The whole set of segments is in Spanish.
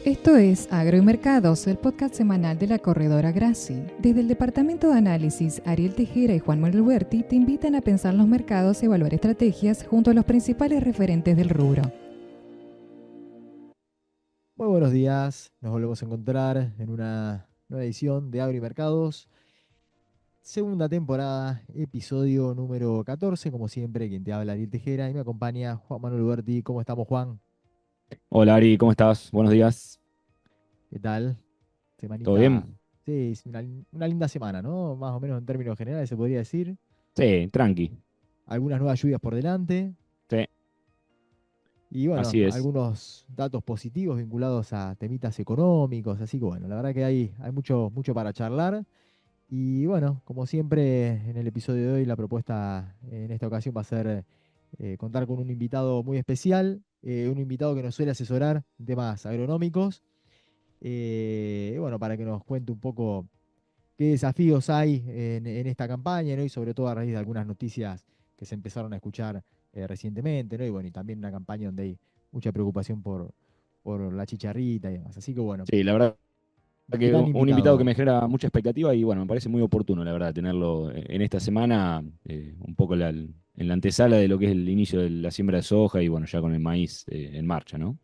Esto es Agro y Mercados, el podcast semanal de la corredora Graci. Desde el departamento de análisis, Ariel Tejera y Juan Manuel Huerti te invitan a pensar los mercados y evaluar estrategias junto a los principales referentes del rubro. Muy buenos días, nos volvemos a encontrar en una nueva edición de Agro y Mercados, segunda temporada, episodio número 14, como siempre, quien te habla Ariel Tejera y me acompaña Juan Manuel Huerti. ¿Cómo estamos, Juan? Hola Ari, ¿cómo estás? Buenos días. ¿Qué tal? ¿Todo Semanita, bien? sí, es una linda semana, ¿no? Más o menos en términos generales se podría decir. Sí, tranqui. Algunas nuevas lluvias por delante Sí, y bueno, así es. algunos datos positivos vinculados a temitas económicos, así que bueno, la verdad que hay mucho para charlar. Y bueno, como siempre en el episodio de hoy, la propuesta en esta ocasión va a ser contar con un invitado muy especial, un invitado que nos suele asesorar en temas agronómicos, y bueno, para que nos cuente un poco qué desafíos hay en esta campaña, ¿no? Y sobre todo a raíz de algunas noticias que se empezaron a escuchar recientemente, ¿no? Y bueno, y también una campaña donde hay mucha preocupación por la chicharrita y demás. Así que bueno, Sí, la verdad que gran un invitado que invitado. me genera mucha expectativa y bueno, me parece muy oportuno, la verdad, tenerlo en esta semana, un poco en la antesala de lo que es el inicio de la siembra de soja y bueno, ya con el maíz en marcha, ¿no?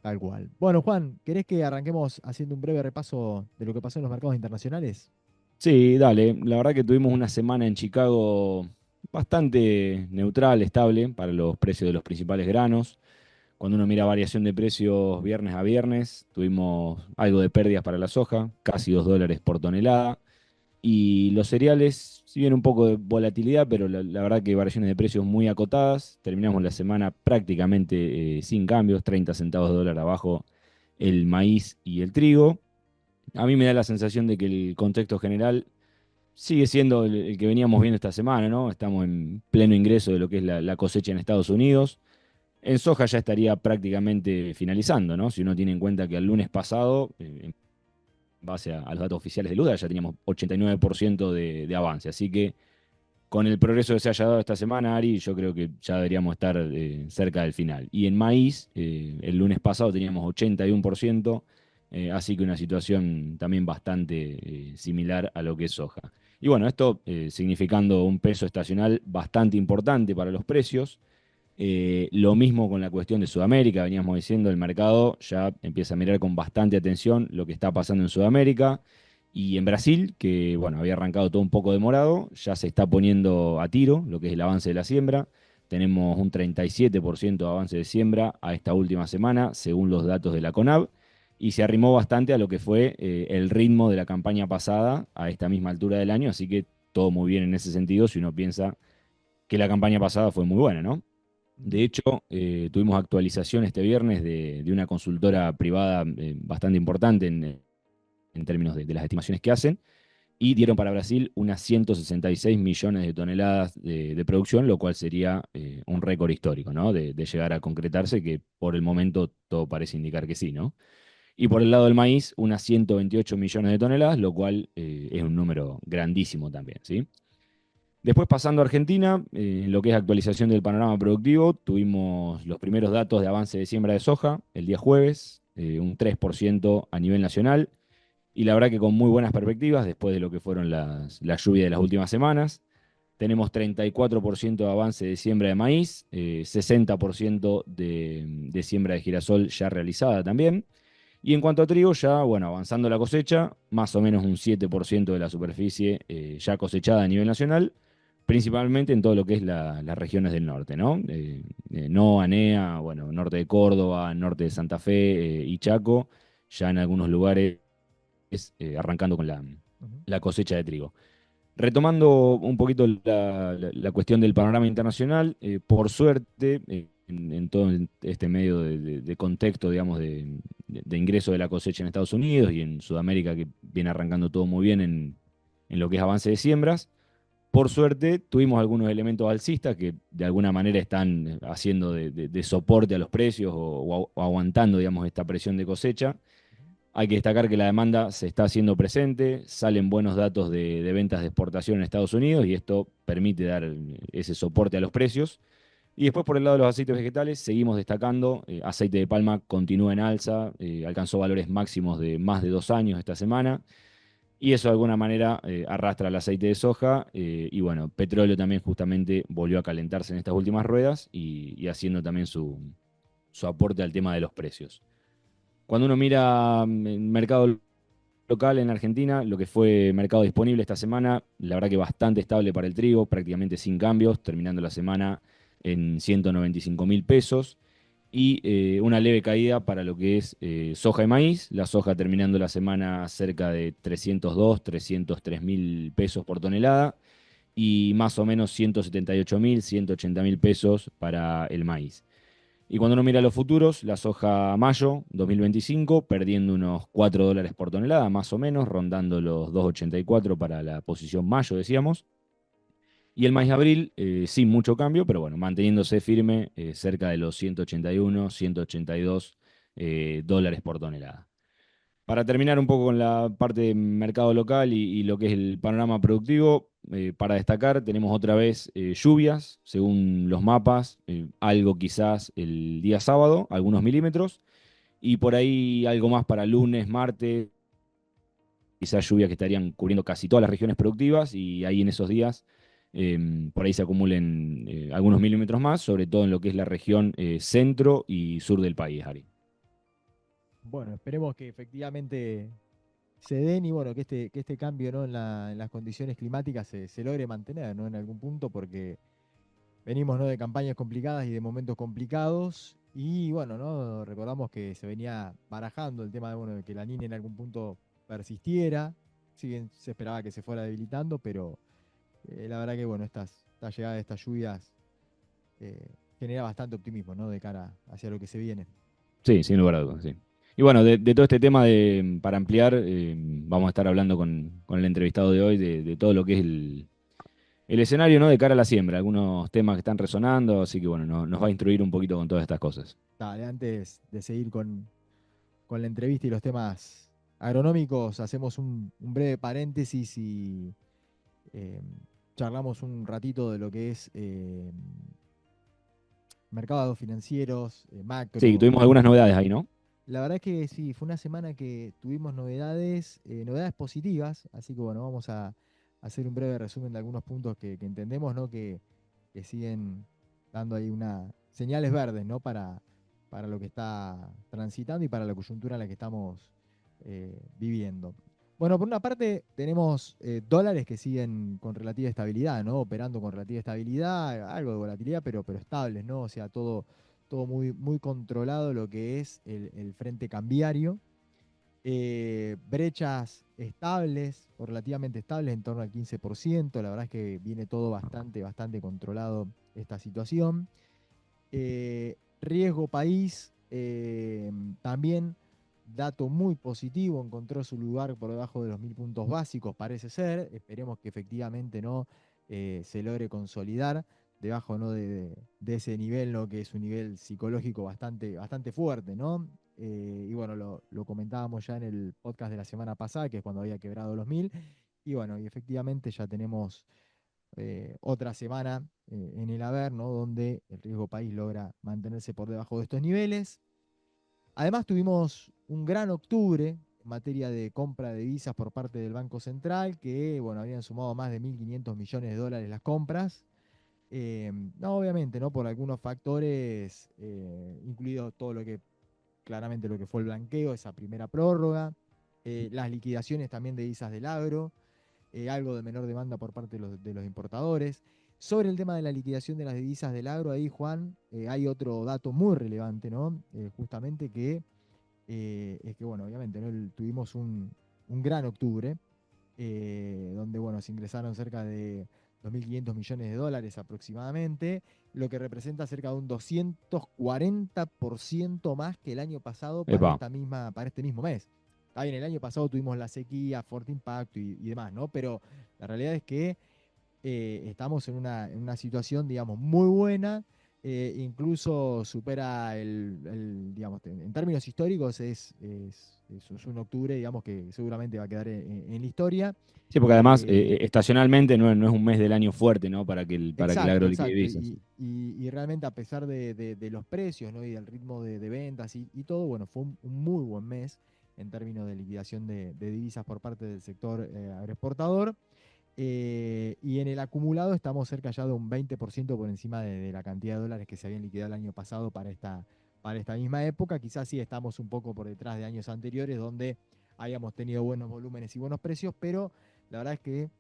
Tal cual. Bueno, Juan, ¿querés que arranquemos haciendo un breve repaso de lo que pasó en los mercados internacionales? Sí, dale. La verdad que tuvimos una semana en Chicago bastante neutral, estable para los precios de los principales granos. Cuando uno mira variación de precios viernes a viernes, tuvimos algo de pérdidas para la soja, casi $2 por tonelada. Y los cereales, si bien un poco de volatilidad, pero la verdad que variaciones de precios muy acotadas. Terminamos la semana prácticamente sin cambios, 30 centavos de dólar abajo el maíz y el trigo. A mí me da la sensación de que el contexto general sigue siendo el que veníamos viendo esta semana, ¿no? Estamos en pleno ingreso de lo que es la cosecha en Estados Unidos. En soja ya estaría prácticamente finalizando, ¿no? Si uno tiene en cuenta que el lunes pasado, en base a los datos oficiales de Luda, ya teníamos 89% de avance. Así que con el progreso que se haya dado esta semana, Ari, yo creo que ya deberíamos estar cerca del final. Y en maíz, el lunes pasado teníamos 81%, así que una situación también bastante similar a lo que es soja. Y bueno, esto significando un peso estacional bastante importante para los precios. Lo mismo con la cuestión de Sudamérica, veníamos diciendo, el mercado ya empieza a mirar con bastante atención lo que está pasando en Sudamérica y en Brasil, que bueno, había arrancado todo un poco demorado, ya se está poniendo a tiro lo que es el avance de la siembra. Tenemos un 37% de avance de siembra a esta última semana, según los datos de la CONAB, y se arrimó bastante a lo que fue el ritmo de la campaña pasada a esta misma altura del año, así que todo muy bien en ese sentido si uno piensa que la campaña pasada fue muy buena, ¿no? De Ujú. hecho, tuvimos actualización este viernes de una consultora privada bastante importante en términos de las estimaciones que hacen, y dieron para Brasil unas 166 millones de toneladas de producción, lo cual sería un récord histórico, ¿no? De llegar a concretarse, que por el momento todo parece indicar que sí, ¿no? Y por el lado del maíz, unas 128 millones de toneladas, lo cual es un número grandísimo también, ¿sí? Después pasando a Argentina, en lo que es actualización del panorama productivo, tuvimos los primeros datos de avance de siembra de soja el día jueves, un 3% a nivel nacional, y la verdad que con muy buenas perspectivas después de lo que fueron las lluvias de las últimas semanas. Tenemos 34% de avance de siembra de maíz, 60% de siembra de girasol ya realizada también. Y en cuanto a trigo, ya, bueno, avanzando la cosecha, más o menos un 7% de la superficie ya cosechada a nivel nacional, principalmente en todo lo que es las regiones del norte, ¿no? NOA, NEA, bueno, norte de Córdoba, norte de Santa Fe y Chaco, ya en algunos lugares arrancando con Ujú. la cosecha de trigo. Retomando un poquito la cuestión del panorama internacional, por suerte, en todo este medio de contexto, digamos, de ingreso de la cosecha en Estados Unidos y en Sudamérica, que viene arrancando todo muy bien en lo que es avance de siembras, por suerte tuvimos algunos elementos alcistas que de alguna manera están haciendo de soporte a los precios o aguantando, digamos, esta presión de cosecha. Hay que destacar que la demanda se está haciendo presente, salen buenos datos de ventas de exportación en Estados Unidos y esto permite dar ese soporte a los precios. Y después por el lado de los aceites vegetales, seguimos destacando. Aceite de palma continúa en alza, alcanzó valores máximos de más de 2 años esta semana. Y eso de alguna manera arrastra el aceite de soja. Y bueno, petróleo también justamente volvió a calentarse en estas últimas ruedas y haciendo también su aporte al tema de los precios. Cuando uno mira el mercado local en Argentina, lo que fue mercado disponible esta semana, la verdad que bastante estable para el trigo, prácticamente sin cambios, terminando la semana en 195.000 pesos. Y una leve caída para lo que es soja y maíz. La soja terminando la semana cerca de 302, 303.000 pesos por tonelada. Y más o menos 178.000, 180.000 pesos para el maíz. Y cuando uno mira los futuros, la soja mayo 2025 perdiendo unos $4 por tonelada, más o menos, rondando los 2,84 para la posición mayo, decíamos. Y el maíz abril, sin mucho cambio, pero bueno, manteniéndose firme cerca de los 181, 182 dólares por tonelada. Para terminar un poco con la parte de mercado local y lo que es el panorama productivo, para destacar tenemos otra vez lluvias, según los mapas, algo quizás el día sábado, algunos milímetros, y por ahí algo más para lunes, martes, quizás lluvias que estarían cubriendo casi todas las regiones productivas y ahí en esos días por ahí se acumulen algunos milímetros más, sobre todo en lo que es la región centro y sur del país, Ari. Bueno, esperemos que efectivamente se den y bueno, que este cambio, ¿no? En las condiciones climáticas se logre mantener, ¿no? En algún punto, porque venimos, ¿no? De campañas complicadas y de momentos complicados. Y bueno, ¿no? Recordamos que se venía barajando el tema de, bueno, de que la Niña en algún punto persistiera. Si bien se esperaba que se fuera debilitando, pero la verdad que bueno, esta llegada de estas lluvias genera bastante optimismo, ¿no? De cara hacia lo que se viene. Sí, sin lugar a dudas, sí. Y bueno, de todo este tema para ampliar, vamos a estar hablando con el entrevistado de hoy de todo lo que es el escenario, ¿no? De cara a la siembra, algunos temas que están resonando, así que bueno, nos va a instruir un poquito con todas estas cosas. Dale, antes de seguir con la entrevista y los temas agronómicos, hacemos un breve paréntesis y eh, charlamos un ratito de lo que es mercados financieros, Sí, macro. tuvimos algunas novedades ahí, ¿no? La verdad es que sí, fue una semana que tuvimos novedades, novedades positivas, así que bueno, vamos a hacer un breve resumen de algunos puntos que entendemos, ¿no? Que siguen dando ahí señales verdes, ¿no? Para lo que está transitando y para la coyuntura en la que estamos viviendo. Bueno, por una parte tenemos dólares que siguen con relativa estabilidad, ¿no? Operando con relativa estabilidad, algo de volatilidad, pero estables, ¿no? O sea, todo muy, muy controlado lo que es el frente cambiario. Brechas estables o relativamente estables en torno al 15%. La verdad es que viene todo bastante, bastante controlado esta situación. Riesgo país, también dato muy positivo, encontró su lugar por debajo de los 1000 puntos básicos, parece ser. Esperemos que efectivamente no se logre consolidar debajo, ¿no? de ese nivel, ¿no? Que es un nivel psicológico bastante, bastante fuerte, ¿no? Y bueno, lo comentábamos ya en el podcast de la semana pasada, que es cuando había quebrado los 1000. Y bueno, y efectivamente ya tenemos otra semana en el haber, ¿no? Donde el riesgo país logra mantenerse por debajo de estos niveles. Además tuvimos un gran octubre en materia de compra de divisas por parte del Banco Central, que bueno, habían sumado más de 1.500 millones de dólares las compras. No, obviamente, ¿no? Por algunos factores, incluido todo lo que, claramente lo que fue el blanqueo, esa primera prórroga, las liquidaciones también de divisas del agro, algo de menor demanda por parte de los importadores. Sobre el tema de la liquidación de las divisas del agro, ahí, Juan, hay otro dato muy relevante, ¿no? Justamente que es que, bueno, obviamente, ¿no? Tuvimos un gran octubre, donde, bueno, se ingresaron cerca de 2.500 millones de dólares aproximadamente, lo que representa cerca de un 240% más que el año pasado Epa. para este mismo mes. Está bien, el año pasado tuvimos la sequía, fuerte impacto y demás, ¿no? Pero la realidad es que estamos en una situación, digamos, muy buena, incluso supera digamos, en términos históricos es un octubre, digamos, que seguramente va a quedar en la historia. Sí, porque además, Eh, estacionalmente no es un mes del año fuerte, ¿no? Para que el exacto, agro liquide exacto. divisas. Y realmente a pesar de los precios, ¿no? Y del ritmo de ventas y todo, bueno, fue un muy buen mes en términos de liquidación de divisas por parte del sector agroexportador. Y en el acumulado estamos cerca ya de un 20% por encima de la cantidad de dólares que se habían liquidado el año pasado para esta misma época. Quizás sí estamos un poco por detrás de años anteriores donde habíamos tenido buenos volúmenes y buenos precios, pero la verdad es que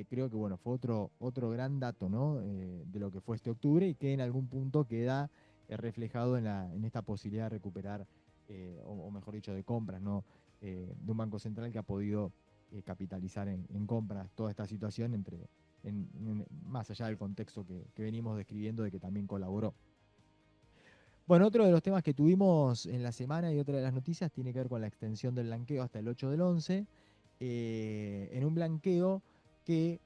creo que bueno, fue otro gran dato, ¿no? De lo que fue este octubre y que en algún punto queda reflejado en esta posibilidad de recuperar, o mejor dicho, de compras, ¿no? De un banco central que ha podido capitalizar en compras toda esta situación más allá del contexto que venimos describiendo de que también colaboró. Bueno, otro de los temas que tuvimos en la semana y otra de las noticias tiene que ver con la extensión del blanqueo hasta el 8 del 11, en un blanqueo que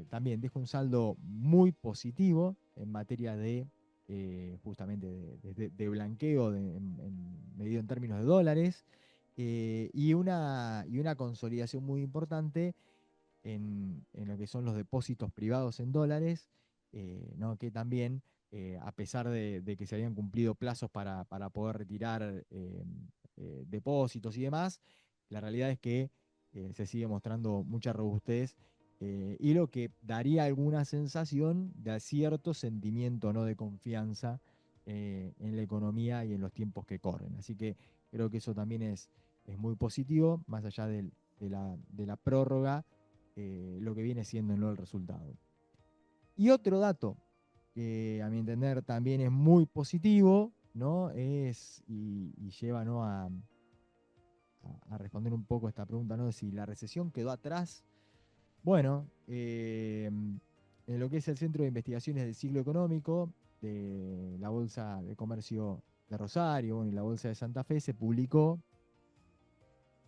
también deja un saldo muy positivo en materia de justamente de blanqueo medido en términos de dólares, y una consolidación muy importante en lo que son los depósitos privados en dólares, ¿no? Que también, a pesar de que se habían cumplido plazos para poder retirar depósitos y demás, la realidad es que se sigue mostrando mucha robustez, y lo que daría alguna sensación de cierto sentimiento, ¿no? De confianza en la economía y en los tiempos que corren. Así que creo que eso también es muy positivo, más allá de la prórroga, lo que viene siendo, ¿no? El resultado. Y otro dato que a mi entender también es muy positivo, ¿no? Y lleva, ¿no? a responder un poco esta pregunta, ¿no? De si la recesión quedó atrás. Bueno, en lo que es el Centro de Investigaciones del Siglo Económico, de la Bolsa de Comercio de Rosario, bueno, y la Bolsa de Santa Fe, se publicó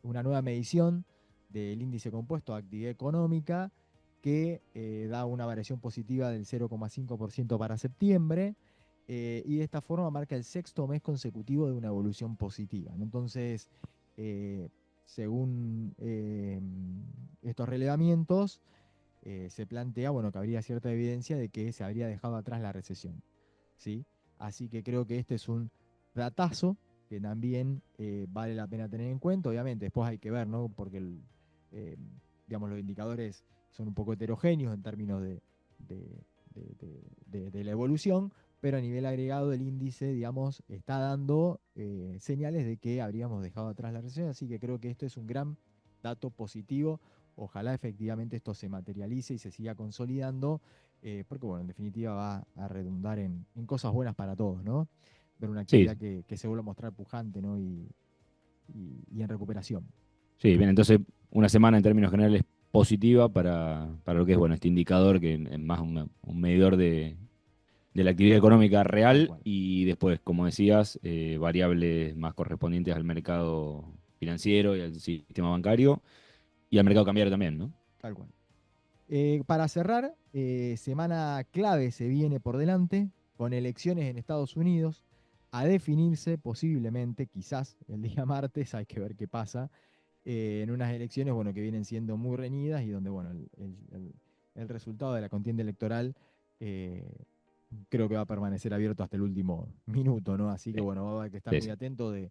una nueva medición del índice compuesto de actividad económica que da una variación positiva del 0,5% para septiembre, y de esta forma marca el sexto mes consecutivo de una evolución positiva, ¿no? Entonces, según estos relevamientos, se plantea, bueno, que habría cierta evidencia de que se habría dejado atrás la recesión, ¿sí? Así que creo que este es un datazo que también vale la pena tener en cuenta. Obviamente, después hay que ver, ¿no? Porque eh, digamos, los indicadores son un poco heterogéneos en términos de la evolución, pero a nivel agregado el índice, digamos, está dando señales de que habríamos dejado atrás la recesión, así que creo que esto es un gran dato positivo. Ojalá efectivamente esto se materialice y se siga consolidando, porque bueno, en definitiva va a redundar en cosas buenas para todos, ¿no? Ver una Sí, actividad que se vuelva a mostrar pujante, ¿no? Y en recuperación. sí, bien, entonces una semana en términos generales positiva para lo que es, bueno, este indicador que es más un medidor de la actividad económica Tal real cual, y después, como decías, variables más correspondientes al mercado financiero y al sistema bancario y al mercado cambiario también, ¿no? tal cual. Para cerrar, semana clave se viene por delante, con elecciones en Estados Unidos, a definirse posiblemente, quizás el día martes, hay que ver qué pasa, en unas elecciones, bueno, que vienen siendo muy reñidas y donde, bueno, el resultado de la contienda electoral, eh, creo que va a permanecer abierto hasta el último minuto, ¿no? Así que, Sí, bueno, va a haber que estar sí, muy sí. atento de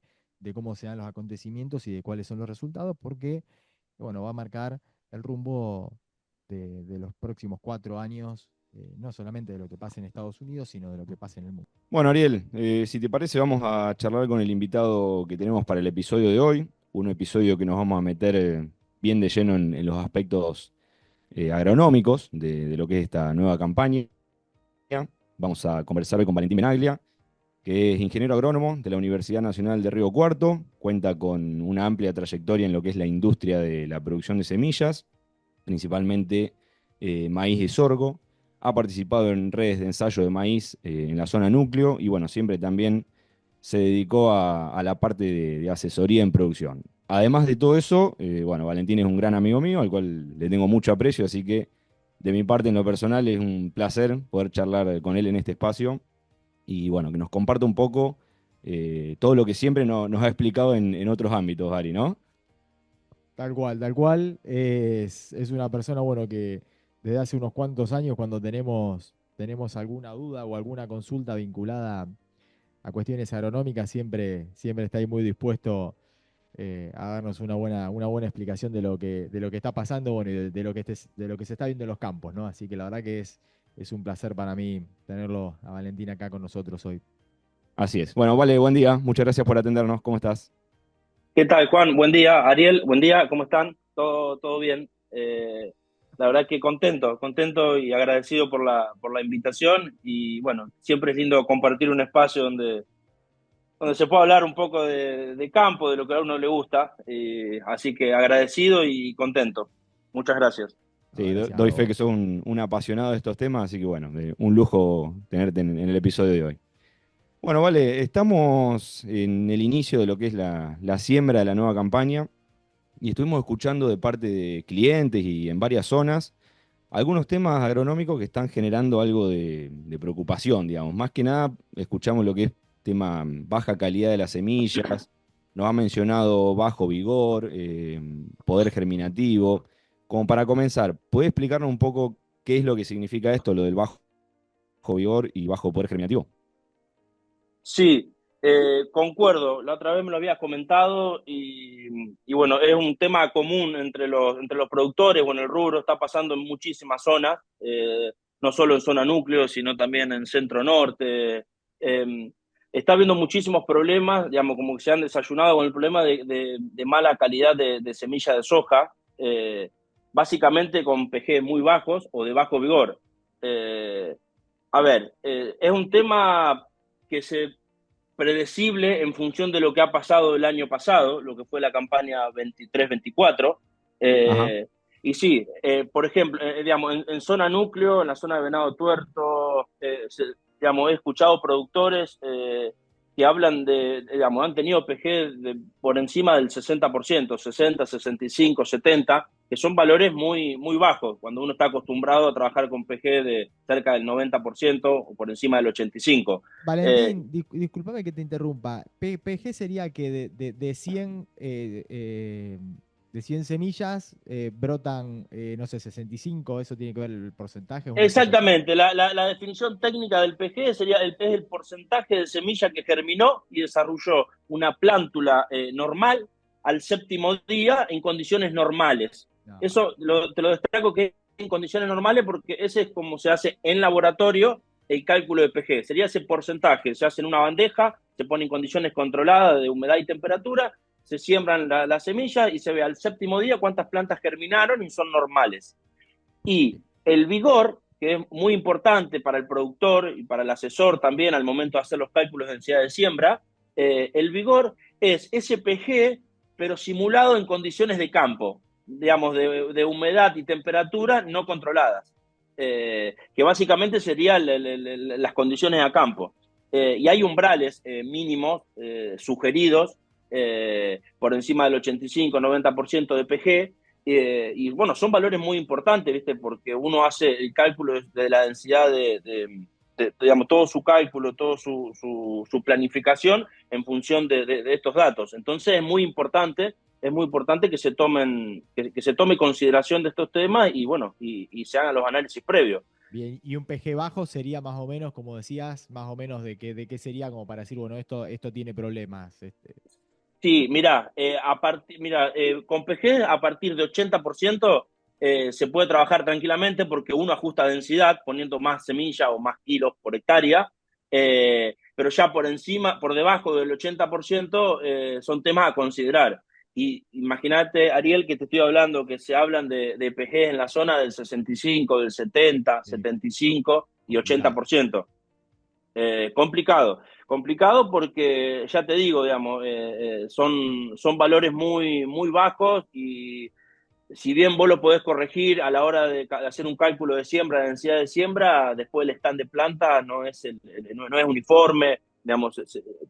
cómo se dan los acontecimientos y de cuáles son los resultados, porque, bueno, va a marcar el rumbo de los próximos 4 años, no solamente de lo que pase en Estados Unidos, sino de lo que pase en el mundo. Bueno, Ariel, si te parece, vamos a charlar con el invitado que tenemos para el episodio de hoy. Un episodio que nos vamos a meter bien de lleno en los aspectos agronómicos de lo que es esta nueva campaña. Vamos a conversar hoy con Valentín Benaglia, que es ingeniero agrónomo de la Universidad Nacional de Río Cuarto. Cuenta con una amplia trayectoria en lo que es la industria de la producción de semillas, principalmente maíz y sorgo. Ha participado en redes de ensayo de maíz en la zona núcleo y bueno, siempre también se dedicó a la parte de asesoría en producción. Además de todo eso, bueno, Valentín es un gran amigo mío, al cual le tengo mucho aprecio, así que de mi parte en lo personal es un placer poder charlar con él en este espacio. y bueno, que nos comparta un poco todo lo que siempre nos ha explicado en otros ámbitos, Ari, ¿no? Tal cual, tal cual. Es una persona, bueno, que desde hace unos cuantos años, cuando tenemos alguna duda o alguna consulta vinculada a cuestiones agronómicas, siempre está ahí muy dispuesto a darnos una buena explicación de lo que está pasando, bueno, y de lo que se está viendo en los campos, ¿no? Así que la verdad que es un placer para mí tenerlo a Valentín acá con nosotros hoy. Así es. Bueno, vale, buen día. Muchas gracias por atendernos. ¿Cómo estás? ¿Qué tal, Juan? Buen día. Ariel, buen día. ¿Cómo están? Todo bien. La verdad que contento y agradecido por la invitación. Y bueno, siempre es lindo compartir un espacio donde se pueda hablar un poco de campo, de lo que a uno le gusta. Así que agradecido y contento. Muchas gracias. No, Sí, gracias a doy fe que vos. sos un apasionado de estos temas, así que bueno, un lujo tenerte en el episodio de hoy. Bueno, vale, estamos en el inicio de lo que es la siembra de la nueva campaña y estuvimos escuchando de parte de clientes y en varias zonas algunos temas agronómicos que están generando algo de preocupación, digamos. Más que nada, escuchamos lo que es tema baja calidad de las semillas, nos ha mencionado bajo vigor, poder germinativo. Como para comenzar, ¿puede explicarnos un poco qué es lo que significa esto, lo del bajo vigor y bajo poder germinativo? Sí, concuerdo. La otra vez me lo habías comentado y bueno, es un tema común entre los productores. Bueno, el rubro está pasando en muchísimas zonas, no solo en zona núcleo, sino también en centro norte. Eh, Está habiendo muchísimos problemas, digamos, como que se han desayunado con el problema de mala calidad de semilla de soja, básicamente con PG muy bajos o de bajo vigor. Eh, a ver, es un tema que se predecible en función de lo que ha pasado el año pasado, lo que fue la campaña 23-24. Ajá. Y sí, por ejemplo, digamos, en zona núcleo, en la zona de Venado Tuerto, digamos, he escuchado productores que hablan digamos, han tenido PG por encima del 60%, 60, 65, 70, que son valores muy bajos, cuando uno está acostumbrado a trabajar con PG de cerca del 90% o por encima del 85%. Eh, Valentín, discúlpame que te interrumpa. PG sería que de 100, de 100 semillas brotan, no sé, 65. ¿Eso tiene que ver el porcentaje? ¿Es una cosa así? Exactamente, la definición técnica del PG sería es el porcentaje de semilla que germinó y desarrolló una plántula normal al séptimo día en condiciones normales. No, Eso te lo destaco que es en condiciones normales porque ese es como se hace en laboratorio el cálculo de PG. Sería ese porcentaje, se hace en una bandeja, se pone en condiciones controladas de humedad y temperatura, se siembran las semillas y se ve al séptimo día cuántas plantas germinaron y son normales. Y el vigor, que es muy importante para el productor y para el asesor también al momento de hacer los cálculos de densidad de siembra, el vigor es SPG, pero simulado en condiciones de campo, digamos, de humedad y temperatura no controladas, que básicamente serían las condiciones a campo. Y hay umbrales mínimos sugeridos por encima del 85-90% de PG, y bueno, son valores muy importantes, ¿viste? Porque uno hace el cálculo de la densidad digamos, todo su cálculo, toda su planificación en función de estos datos. Entonces es muy importante que se tome consideración de estos temas y bueno, y se hagan los análisis previos. bien, y un PG bajo sería más o menos, como decías, más o menos de qué sería como para decir, bueno, esto tiene problemas. Sí, mira, con PG a partir de 80% se puede trabajar tranquilamente porque uno ajusta densidad poniendo más semilla o más kilos por hectárea, pero ya por encima, por debajo del 80% son temas a considerar. Y imagínate, Ariel, que te estoy hablando que se hablan de PG en la zona del 65, del 70, Sí, 75 y complicado. 80%. Complicado porque, ya te digo, digamos, son valores muy bajos y si bien vos lo podés corregir a la hora de hacer un cálculo de siembra, de densidad de siembra, después el stand de planta no es uniforme, digamos,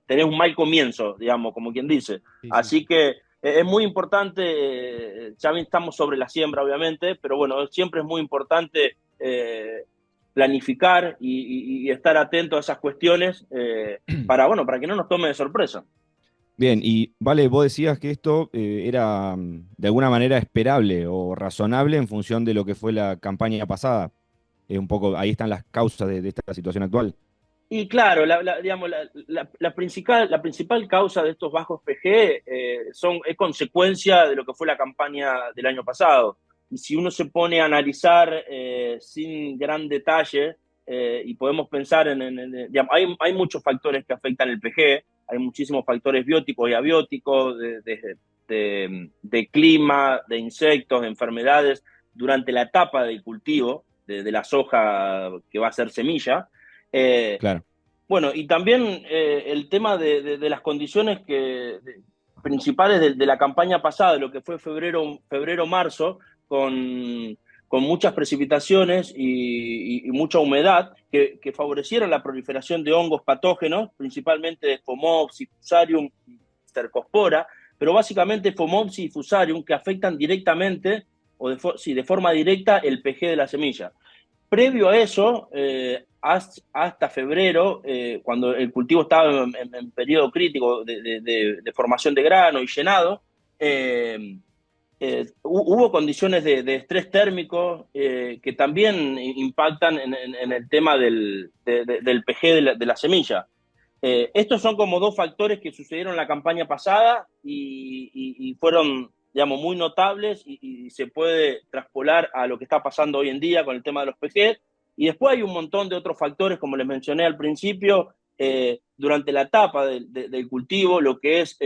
tenés un mal comienzo, digamos, como quien dice. Sí, sí, Así sí. que es muy importante, ya estamos sobre la siembra, obviamente, pero bueno, siempre es muy importante planificar y estar atento a esas cuestiones para que no nos tome de sorpresa. Bien, y vale, vos decías que esto era de alguna manera esperable o razonable en función de lo que fue la campaña pasada. Un poco, ahí están las causas de esta situación actual. Y claro, digamos, la principal causa de estos bajos PG es consecuencia de lo que fue la campaña del año pasado. Y si uno se pone a analizar sin gran detalle, y podemos pensar digamos, hay muchos factores que afectan el PG, hay muchísimos factores bióticos y abióticos, de clima, de insectos, de enfermedades, durante la etapa del cultivo de la soja que va a ser semilla. Claro. Bueno, y también el tema de las condiciones principales de la campaña pasada, lo que fue febrero-marzo, con muchas precipitaciones y mucha humedad, que favorecieron la proliferación de hongos patógenos, principalmente de Phomopsis, Fusarium y Cercospora, pero básicamente Phomopsis y Fusarium, que afectan directamente, de forma directa, el PG de la semilla. Previo a eso, hasta febrero, cuando el cultivo estaba en periodo crítico de formación de grano y llenado, hubo condiciones de estrés térmico que también impactan en el tema del PG de la semilla. Estos son como dos factores que sucedieron en la campaña pasada y fueron, digamos, muy notables y se puede traspolar a lo que está pasando hoy en día con el tema de los PG. Y después hay un montón de otros factores, como les mencioné al principio, durante la etapa del cultivo, lo que es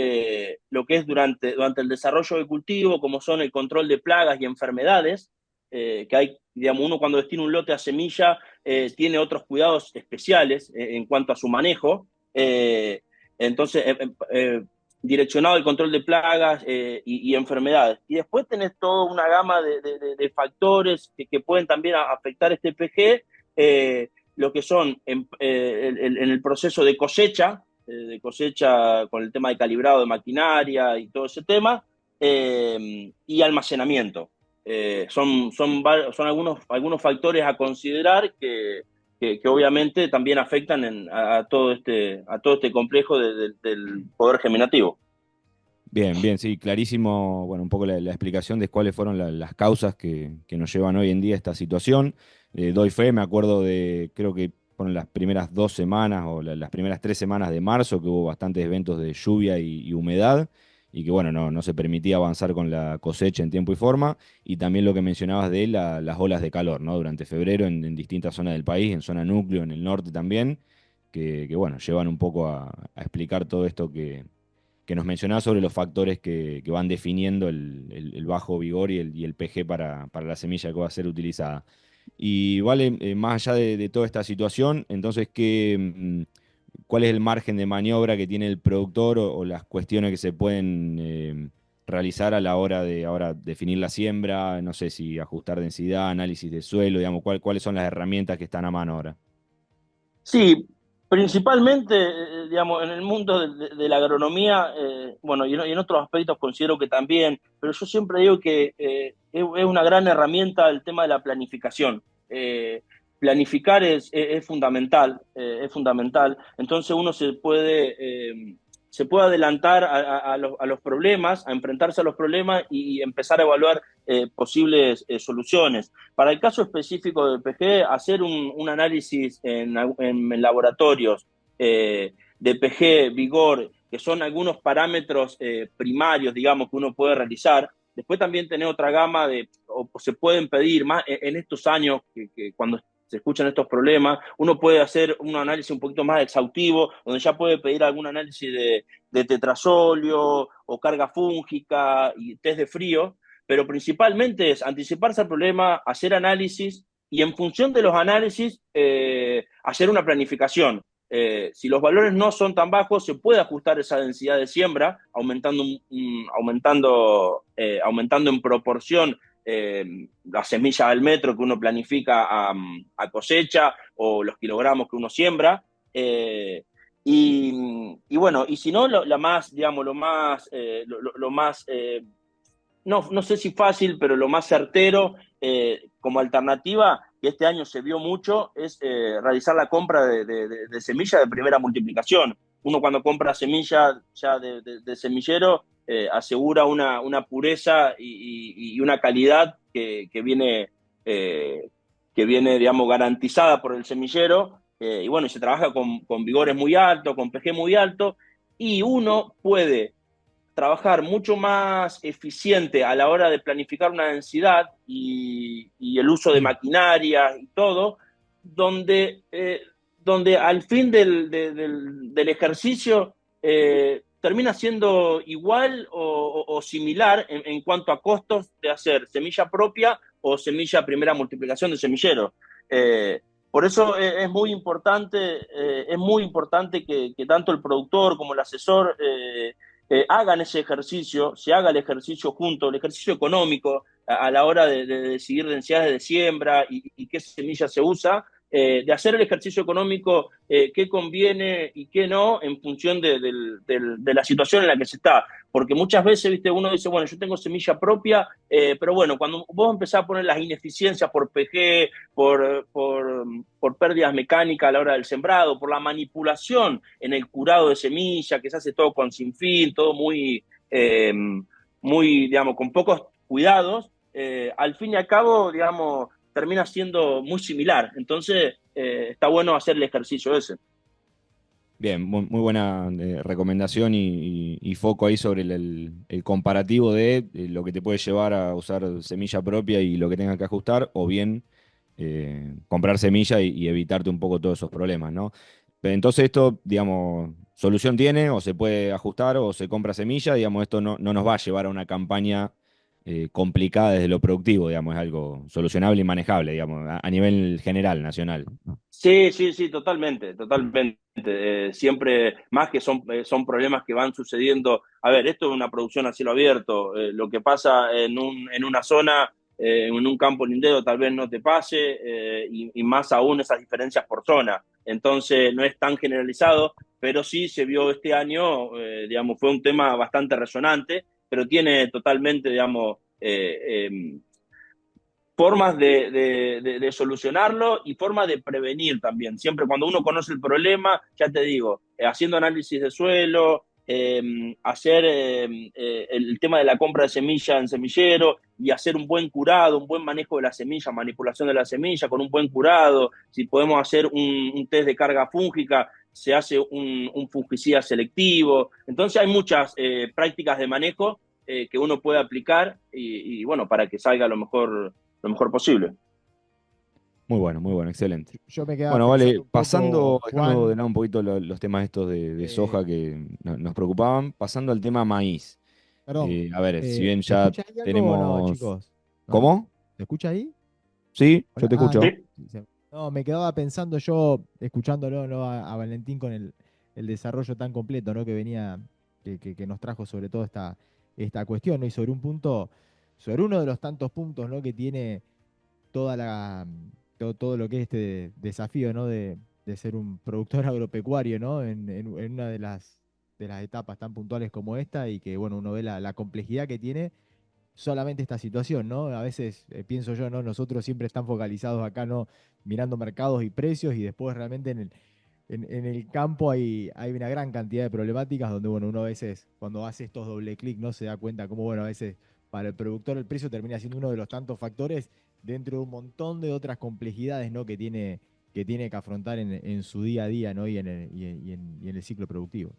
durante el desarrollo del cultivo, como son el control de plagas y enfermedades, que hay, digamos, uno cuando destina un lote a semilla tiene otros cuidados especiales en cuanto a su manejo. Entonces, direccionado al control de plagas y enfermedades. Y después tenés toda una gama de factores que pueden también afectar este PG, lo que son en el proceso de cosecha con el tema de calibrado de maquinaria y todo ese tema, y almacenamiento. Son algunos factores a considerar que obviamente también afectan a todo este complejo del poder germinativo. Bien, bien, sí, clarísimo, bueno, un poco la explicación de cuáles fueron las causas que nos llevan hoy en día a esta situación. Doy fe, me acuerdo creo que fueron las primeras 2 semanas o las primeras 3 semanas de marzo que hubo bastantes eventos de lluvia y humedad y que, bueno, no se permitía avanzar con la cosecha en tiempo y forma. Y también lo que mencionabas de las olas de calor, ¿no? Durante febrero en distintas zonas del país, en zona núcleo, en el norte también, que bueno, llevan un poco a explicar todo esto que nos mencionaba sobre los factores que van definiendo el bajo vigor y el PG para la semilla que va a ser utilizada. Y vale, más allá de toda esta situación, entonces, ¿cuál es el margen de maniobra que tiene el productor o las cuestiones que se pueden realizar a la hora de ahora definir la siembra? No sé si ajustar densidad, análisis de suelo, digamos, ¿cuáles son las herramientas que están a mano ahora? Sí, principalmente, digamos, en el mundo de la agronomía, bueno, y en otros aspectos considero que también, pero yo siempre digo que es una gran herramienta el tema de la planificación. Planificar es fundamental, es fundamental. Entonces uno se puede adelantar a los problemas, a enfrentarse a los problemas y empezar a evaluar posibles soluciones. Para el caso específico del PG, hacer un análisis en laboratorios de PG, vigor, que son algunos parámetros primarios, digamos, que uno puede realizar. Después también tener otra gama o se pueden pedir más en estos años, que cuando se escuchan estos problemas, uno puede hacer un análisis un poquito más exhaustivo, donde ya puede pedir algún análisis de tetrazolio o carga fúngica y test de frío, pero principalmente es anticiparse al problema, hacer análisis y en función de los análisis hacer una planificación. Si los valores no son tan bajos, se puede ajustar esa densidad de siembra, aumentando en proporción la semilla al metro que uno planifica a cosecha o los kilogramos que uno siembra. Y bueno, y si no, no sé si fácil, pero lo más certero como alternativa que este año se vio mucho, es realizar la compra de semillas de primera multiplicación. Uno cuando compra semilla ya de semillero, asegura una pureza y una calidad que viene, digamos, garantizada por el semillero, y bueno, y se trabaja con vigores muy altos, con pG muy alto, y uno puede trabajar mucho más eficiente a la hora de planificar una densidad y el uso de maquinaria y todo, donde al fin del ejercicio termina siendo igual o similar en cuanto a costos de hacer semilla propia o semilla primera multiplicación de semillero. Por eso es muy importante que tanto el productor como el asesor hagan ese ejercicio, se haga el ejercicio junto, el ejercicio económico a la hora de decidir densidades de siembra y qué semilla se usa, de hacer el ejercicio económico, qué conviene y qué no en función de la situación en la que se está. Porque muchas veces, viste, uno dice, bueno, yo tengo semilla propia, pero bueno, cuando vos empezás a poner las ineficiencias por pG, por pérdidas mecánicas a la hora del sembrado, por la manipulación en el curado de semilla, que se hace todo con sinfín, todo muy, digamos, con pocos cuidados, al fin y al cabo, digamos, termina siendo muy similar. Entonces, está bueno hacer el ejercicio ese. Bien, muy buena recomendación y foco ahí sobre el comparativo de lo que te puede llevar a usar semilla propia y lo que tengas que ajustar, o bien comprar semilla y evitarte un poco todos esos problemas, ¿no? Pero entonces esto, digamos, solución tiene, o se puede ajustar, o se compra semilla, digamos, esto no nos va a llevar a una campaña complicada desde lo productivo, digamos, es algo solucionable y manejable, digamos, a nivel general, nacional. Sí, sí, sí, totalmente, totalmente. Siempre, más que son problemas que van sucediendo. A ver, esto es una producción a cielo abierto. Lo que pasa en una zona, en un campo lindero, tal vez no te pase, y más aún esas diferencias por zona. Entonces, no es tan generalizado, pero sí se vio este año, digamos, fue un tema bastante resonante, pero tiene totalmente, digamos, formas de solucionarlo y formas de prevenir también. Siempre cuando uno conoce el problema, ya te digo, haciendo análisis de suelo, hacer el tema de la compra de semilla en semillero y hacer un buen curado, un buen manejo de la semilla, manipulación de la semilla con un buen curado. Si podemos hacer un test de carga fúngica, se hace un fungicida selectivo. Entonces hay muchas prácticas de manejo que uno puede aplicar y bueno, para que salga lo mejor posible. Muy bueno, excelente. Yo me quedaba Bueno, pensando vale, un pasando, poco, dejando de Juan, lado un poquito los temas estos de eh, soja que nos preocupaban, pasando al tema maíz. perdón, A ver, si bien ¿se ya escucha ahí algo o no, tenemos... chicos? ¿No? ¿Cómo? ¿Se escucha ahí? Sí, yo Hola. te Ah, escucho. no. Sí, Sí, no, me quedaba pensando yo, escuchándolo, ¿no? a Valentín con el desarrollo tan completo, ¿no? Que venía, que nos trajo sobre todo esta cuestión, ¿no? Y sobre un punto, sobre uno de los tantos puntos, ¿no? Que tiene toda todo lo que es este desafío, ¿no? De ser un productor agropecuario, ¿no? En una de las etapas tan puntuales como esta y que, bueno, uno ve la complejidad que tiene solamente esta situación, ¿no? A veces pienso yo, ¿no? Nosotros siempre están focalizados acá, ¿no? Mirando mercados y precios y después realmente en el campo hay una gran cantidad de problemáticas donde, bueno, uno a veces cuando hace estos doble clic, ¿no? Se da cuenta cómo, bueno, a veces para el productor el precio termina siendo uno de los tantos factores dentro de un montón de otras complejidades, ¿no? Que tiene que afrontar en su día a día, ¿no? Y en el ciclo productivo.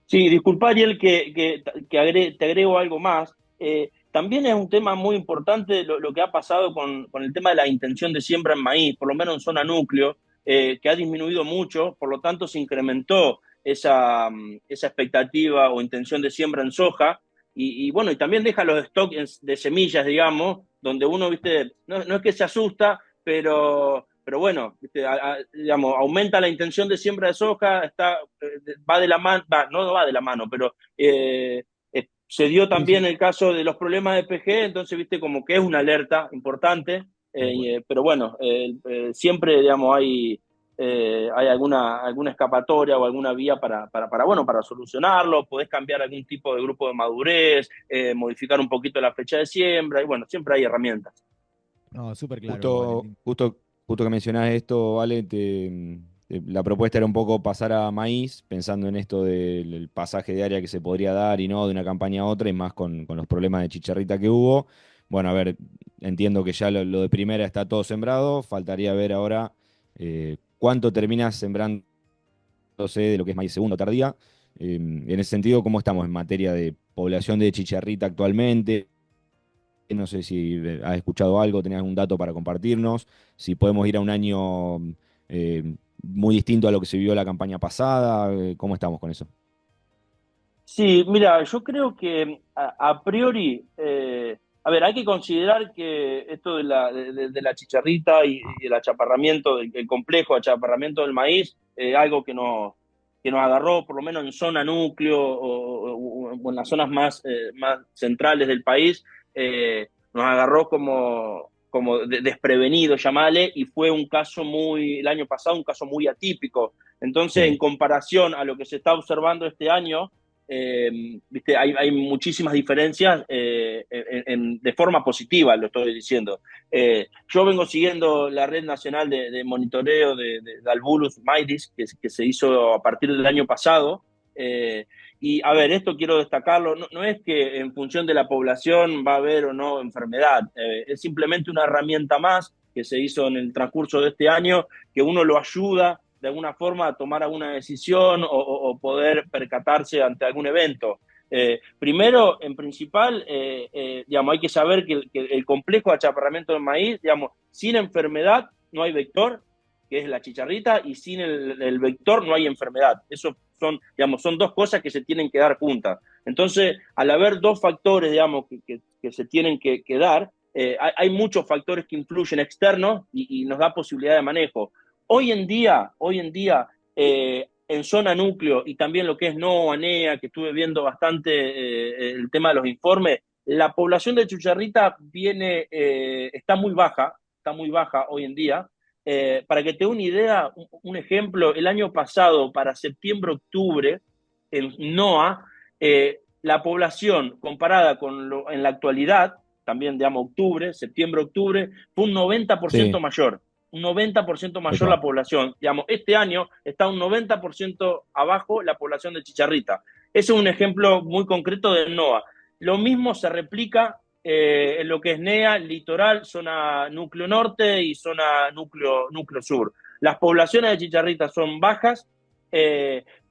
sí, disculpa, Ariel, te agrego algo más. También es un tema muy importante lo que ha pasado con el tema de la intención de siembra en maíz, por lo menos en zona núcleo, que ha disminuido mucho, por lo tanto se incrementó esa expectativa o intención de siembra en soja. Y bueno, y también deja los stocks de semillas, digamos, donde uno, viste, no es que se asusta, pero bueno, ¿viste? Digamos, aumenta la intención de siembra de soja, va de la mano, no va de la mano, pero se dio Sí, también sí, el caso de los problemas de PG, entonces, viste, como que es una alerta importante, tal cual. pero bueno, siempre, digamos, hay alguna escapatoria o alguna vía bueno, para solucionarlo, podés cambiar algún tipo de grupo de madurez, modificar un poquito la fecha de siembra, y bueno, siempre hay herramientas. No, súper claro, Justo, Valentín. justo, justo que mencionás esto, Vale, la propuesta era un poco pasar a maíz, pensando en esto del pasaje de área que se podría dar y no de una campaña a otra, y más con los problemas de chicharrita que hubo. Bueno, a ver, entiendo que ya lo de primera está todo sembrado, faltaría ver ahora cuánto termina sembrándose de lo que es maíz segundo tardía. En ese sentido, ¿cómo estamos en materia de población de chicharrita actualmente? No sé si has escuchado algo, tenés algún dato para compartirnos, si podemos ir a un año muy distinto a lo que se vivió la campaña pasada, ¿cómo estamos con eso? Sí, mira, yo creo que a priori, a ver, hay que considerar que esto de la chicharrita y el achaparramiento, el complejo achaparramiento del maíz, algo que nos agarró por lo menos en zona núcleo o en las zonas más centrales del país, nos agarró como desprevenido, llamale, y fue un caso el año pasado, un caso muy atípico. Entonces, en Sí, comparación a lo que se está observando este año, viste, hay muchísimas diferencias de forma positiva, lo estoy diciendo. Yo vengo siguiendo la red nacional de monitoreo de Albulus MAIDIS, que se hizo a partir del año pasado. Y a ver, esto quiero destacarlo, no es que en función de la población va a haber o no enfermedad, es simplemente una herramienta más que se hizo en el transcurso de este año, que uno lo ayuda de alguna forma a tomar alguna decisión o poder percatarse ante algún evento. Primero, en principal, digamos, hay que saber que el complejo de achaparramiento del maíz, digamos, sin enfermedad no hay vector, que es la chicharrita, y sin el vector no hay enfermedad. Eso son, digamos, son dos cosas que se tienen que dar juntas. Entonces, al haber dos factores, digamos, que se tienen que dar, hay muchos factores que influyen externos y nos da posibilidad de manejo. Hoy en día en zona núcleo y también lo que es NOA, NEA, que estuve viendo bastante el tema de los informes, la población de chicharrita está muy baja hoy en día. Para que te dé una idea, un ejemplo, el año pasado, para septiembre-octubre, en NOA, la población comparada en la actualidad, también digamos octubre, septiembre-octubre, fue un 90% sí, mayor. Un 90% mayor la epa, población. Digamos, este año está un 90% abajo la población de chicharrita. Ese es un ejemplo muy concreto de NOA. Lo mismo se replica en lo que es NEA, litoral, zona núcleo norte y zona núcleo sur. Las poblaciones de chicharritas son bajas,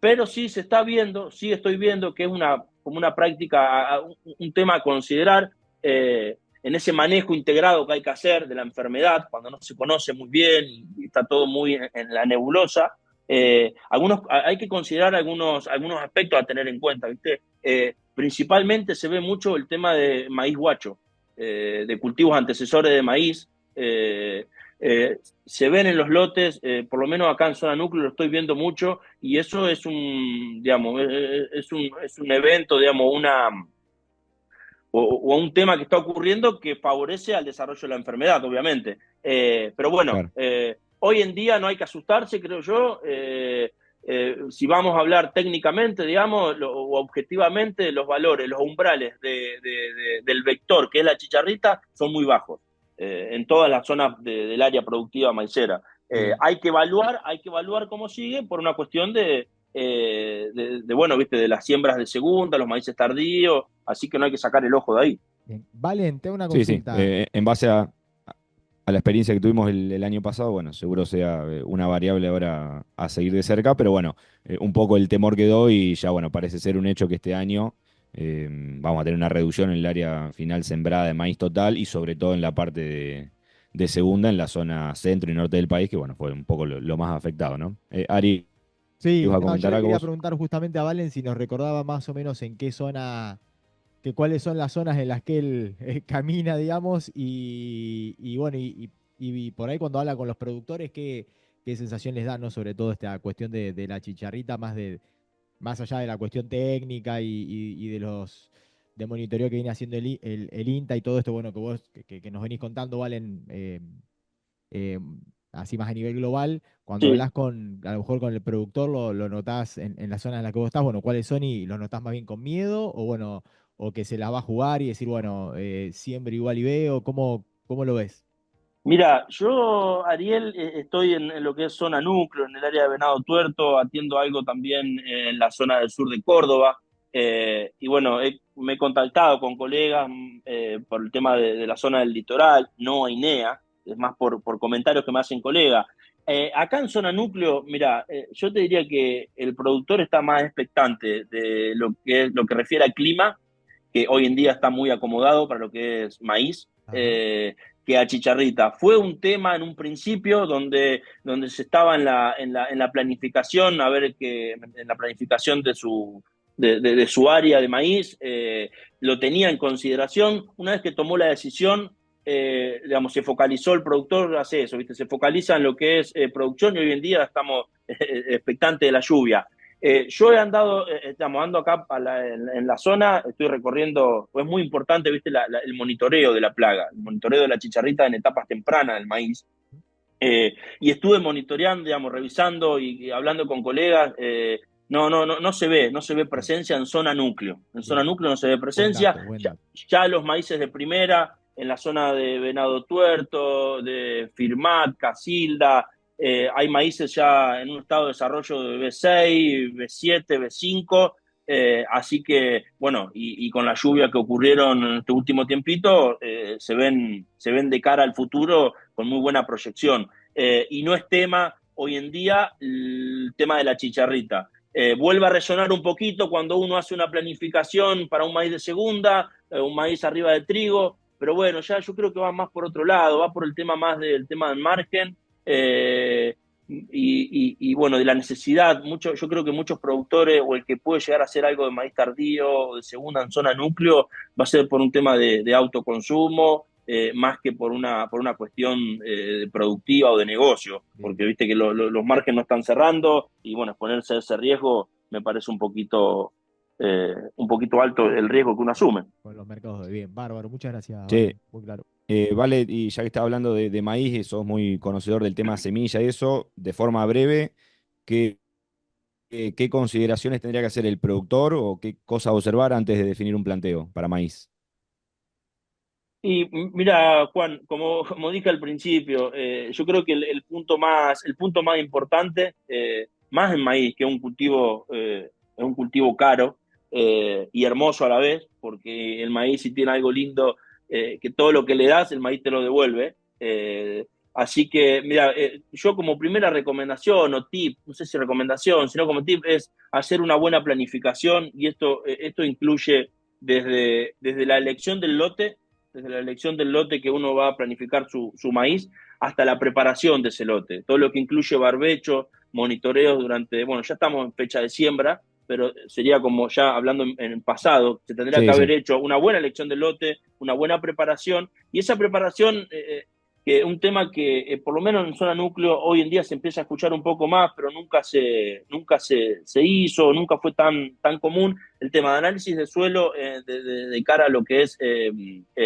pero sí se está viendo, sí estoy viendo que es como una práctica, un tema a considerar en ese manejo integrado que hay que hacer de la enfermedad, cuando no se conoce muy bien y está todo muy en la nebulosa. Hay que considerar algunos aspectos a tener en cuenta, ¿viste? Principalmente se ve mucho el tema de maíz guacho, de cultivos antecesores de maíz. Se ven en los lotes, por lo menos acá en zona núcleo lo estoy viendo mucho, y eso es digamos, es un evento, digamos, o a un tema que está ocurriendo que favorece al desarrollo de la enfermedad, obviamente. Pero bueno, claro. hoy en día no hay que asustarse, creo yo. Si vamos a hablar técnicamente, digamos, o objetivamente, los valores, los umbrales del vector, que es la chicharrita, son muy bajos en todas las zonas del área productiva maicera. Bien. Hay que evaluar cómo sigue por una cuestión bueno, viste, de las siembras de segunda, los maíces tardíos, así que no hay que sacar el ojo de ahí. Bien. Valen, te hago una Sí, sí, consulta. en base a la experiencia que tuvimos el año pasado, bueno, seguro sea una variable ahora a seguir de cerca, pero bueno, un poco el temor quedó y ya, bueno, parece ser un hecho que este año vamos a tener una reducción en el área final sembrada de maíz total y sobre todo en la parte de segunda, en la zona centro y norte del país, que bueno, fue un poco lo más afectado, ¿no? Ari, Sí, ¿ibas a no, yo comentar le algo quería vos? preguntar justamente a Valen si nos recordaba más o menos en qué zona, que cuáles son las zonas en las que él camina, digamos, y bueno, y por ahí cuando habla con los productores, qué sensación les da, ¿no? Sobre todo esta cuestión de la chicharrita, más allá de la cuestión técnica y de los de monitoreo que viene haciendo el INTA y todo esto, bueno, que vos que nos venís contando, Valen, eh, así más a nivel global, cuando Sí, hablas a lo mejor con el productor, lo notás en la zona en la que vos estás, bueno, ¿cuáles son y lo notás más bien con miedo? O bueno, o que se la va a jugar y decir, bueno, siempre igual y veo, ¿cómo lo ves? Mira, yo, Ariel, estoy en lo que es zona núcleo, en el área de Venado Tuerto, atiendo algo también en la zona del sur de Córdoba. Y bueno, me he contactado con colegas por el tema de la zona del litoral, no a INEA, es más por comentarios que me hacen colegas. Acá en zona núcleo, mira, yo te diría que el productor está más expectante de lo que refiere al clima, que hoy en día está muy acomodado para lo que es maíz, Ajá. que a chicharrita. Fue un tema en un principio donde se estaba en la planificación, a ver que en la planificación de su área de maíz, lo tenía en consideración. Una vez que tomó la decisión, digamos, se focalizó el productor, hace eso, ¿viste? Se focaliza en lo que es producción y hoy en día estamos expectantes de la lluvia. Yo he andado, estamos ando acá en la zona, estoy recorriendo, es muy importante, viste, el monitoreo de la plaga, el monitoreo de la chicharrita en etapas tempranas del maíz. Y estuve monitoreando, digamos, revisando y hablando con colegas. No se ve, no se ve Bien, presencia en zona núcleo. En zona bien. núcleo no se ve Buen presencia. dato, buen Ya, dato. ya los maíces de primera, en la zona de Venado Tuerto, de Firmat, Casilda, hay maíces ya en un estado de desarrollo de B6, B7, B5. Así que, bueno, y con la lluvia que ocurrieron en este último tiempito, se ven de cara al futuro con muy buena proyección. Y no es tema hoy en día el tema de la chicharrita. Vuelve a resonar un poquito cuando uno hace una planificación para un maíz de segunda, un maíz arriba de trigo, pero bueno, ya yo creo que va más por otro lado, va por el tema más del tema del margen. Y bueno, de la necesidad, yo creo que muchos productores o el que puede llegar a hacer algo de maíz tardío o de segunda en zona núcleo va a ser por un tema de autoconsumo, más que por una cuestión productiva o de negocio, Bien. porque viste que los márgenes no están cerrando y bueno, exponerse a ese riesgo me parece un poquito alto el riesgo que uno asume. Con los mercados de bien. Bárbaro, muchas gracias, Vale. Che, Muy claro. Vale, y ya que estaba hablando de maíz, y sos muy conocedor del tema semilla y eso, de forma breve, ¿qué, qué consideraciones tendría que hacer el productor o qué cosas observar antes de definir un planteo para maíz? Y mira, Juan, como dije al principio, yo creo que el punto más importante, más en maíz, que es un cultivo caro y hermoso a la vez, porque el maíz si tiene algo lindo, que todo lo que le das, el maíz te lo devuelve. Así que, mira, yo como primera recomendación o tip, no sé si recomendación, sino como tip, es hacer una buena planificación y esto incluye desde la elección del lote, desde la elección del lote que uno va a planificar su maíz hasta la preparación de ese lote. Todo lo que incluye barbecho, monitoreos durante, bueno, ya estamos en fecha de siembra, pero sería como ya hablando en el pasado, se tendría que Sí, haber sí. hecho una buena elección del lote, una buena preparación, y esa preparación, que un tema que por lo menos en zona núcleo hoy en día se empieza a escuchar un poco más, pero se hizo, nunca fue tan común, el tema de análisis de suelo de cara a lo que es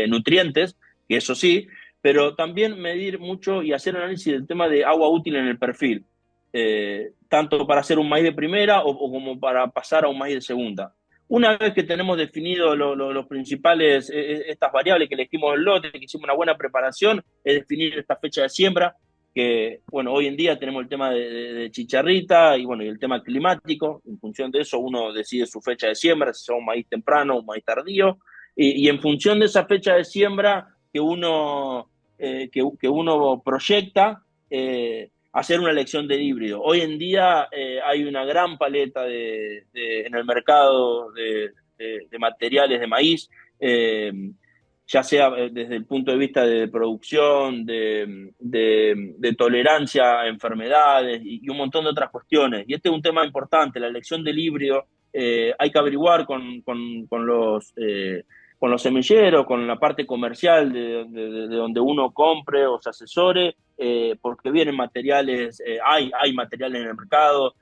nutrientes, que eso sí, pero también medir mucho y hacer análisis del tema de agua útil en el perfil, tanto para hacer un maíz de primera o como para pasar a un maíz de segunda. Una vez que tenemos definido los principales, estas variables que elegimos el lote, que hicimos una buena preparación, es definir esta fecha de siembra, que, bueno, hoy en día tenemos el tema de chicharrita y, bueno, y el tema climático. En función de eso, uno decide su fecha de siembra, si sea un maíz temprano o un maíz tardío. Y en función de esa fecha de siembra que uno proyecta, hacer una elección de híbrido. Hoy en día hay una gran paleta en el mercado de materiales de maíz. Ya sea desde el punto de vista de producción, de tolerancia a enfermedades y un montón de otras cuestiones. Y este es un tema importante, la elección del híbrido. Hay que averiguar con los semilleros, con la parte comercial de donde uno compre o se asesore, porque vienen materiales, hay materiales en el mercado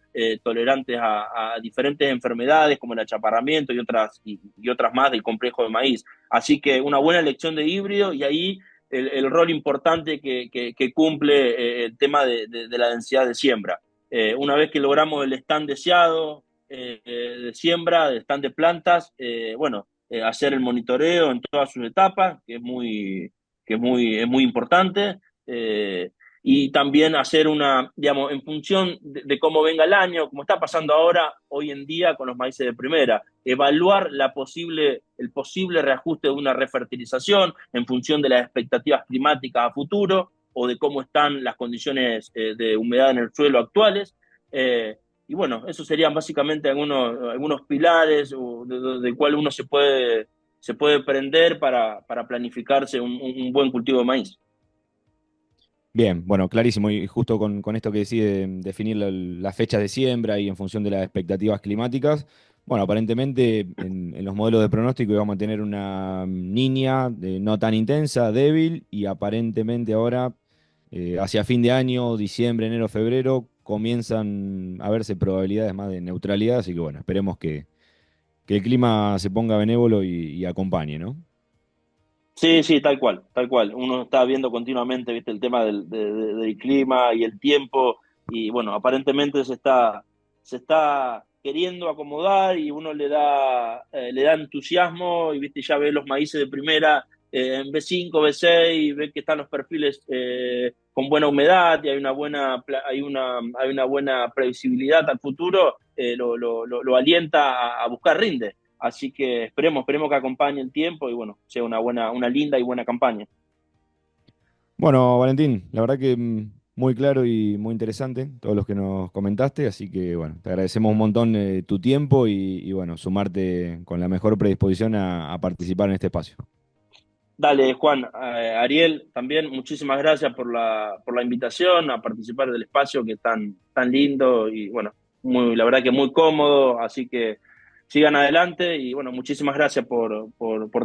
tolerantes a diferentes enfermedades como el achaparramiento y otras más del complejo de maíz. Así que una buena elección de híbrido y ahí el rol importante que cumple el tema de la densidad de siembra. Una vez que logramos el stand deseado de siembra, de stand de plantas, bueno, hacer el monitoreo en todas sus etapas, que es muy importante, y también hacer digamos, en función de cómo venga el año, como está pasando ahora, hoy en día con los maíces de primera, evaluar el posible reajuste de una refertilización en función de las expectativas climáticas a futuro o de cómo están las condiciones de humedad en el suelo actuales. Y bueno, esos serían básicamente algunos pilares de cual uno se puede prender para planificarse un buen cultivo de maíz. Bien, bueno, clarísimo. Y justo con esto que decís de definir las fechas de siembra y en función de las expectativas climáticas, bueno, aparentemente en los modelos de pronóstico íbamos a tener una niña no tan intensa, débil, y aparentemente ahora, hacia fin de año, diciembre, enero, febrero, comienzan a verse probabilidades más de neutralidad, así que bueno, esperemos que el clima se ponga benévolo y acompañe, ¿no? Sí, sí, tal cual, tal cual. Uno está viendo continuamente, viste, el tema del clima y el tiempo, y bueno, aparentemente se está queriendo acomodar y uno le da entusiasmo y viste, ya ve los maíces de primera en B5, B6, ve que están los perfiles con buena humedad y hay una buena previsibilidad al futuro, lo alienta a buscar rinde. Así que esperemos que acompañe el tiempo y bueno, sea una linda y buena campaña. Bueno, Valentín, la verdad que muy claro y muy interesante todos los que nos comentaste, así que bueno, te agradecemos un montón tu tiempo y bueno, sumarte con la mejor predisposición a participar en este espacio. Dale, Juan, Ariel, también muchísimas gracias por la invitación a participar del espacio que es tan lindo y bueno, la verdad que muy cómodo, así que sigan adelante y bueno, muchísimas gracias por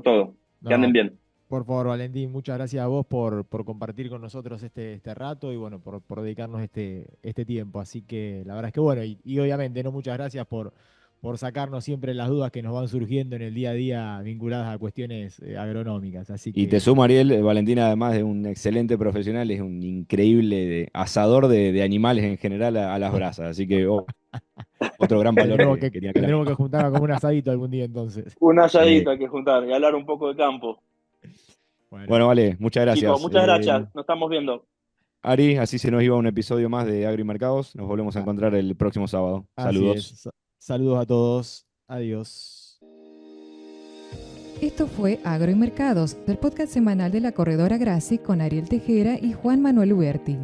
todo. Que anden No, bien. por favor, Valentín, muchas gracias a vos por compartir con nosotros este rato y bueno, por dedicarnos este tiempo. Así que la verdad es que bueno, y obviamente, ¿no? Muchas gracias por sacarnos siempre las dudas que nos van surgiendo en el día a día vinculadas a cuestiones agronómicas. Así Y te que, sumo, Ariel, Valentín, además de un excelente profesional, es un increíble asador de animales en general a las brasas, así que otro gran valor que tiene acá el tendremos que amigo. juntarnos como un asadito algún día entonces. Un Sí. asadito hay que juntar y hablar un poco de campo. Bueno, Bueno, vale, muchas Chicos, gracias. muchas gracias. Nos estamos viendo. Ari, así se nos iba un episodio más de Agro y Mercados. Nos volvemos a a- encontrar el próximo sábado. así Saludos. es. Saludos a todos. Adiós. Esto fue Agro y Mercados, del podcast semanal de la corredora Graci con Ariel Tejera y Juan Manuel Huberti.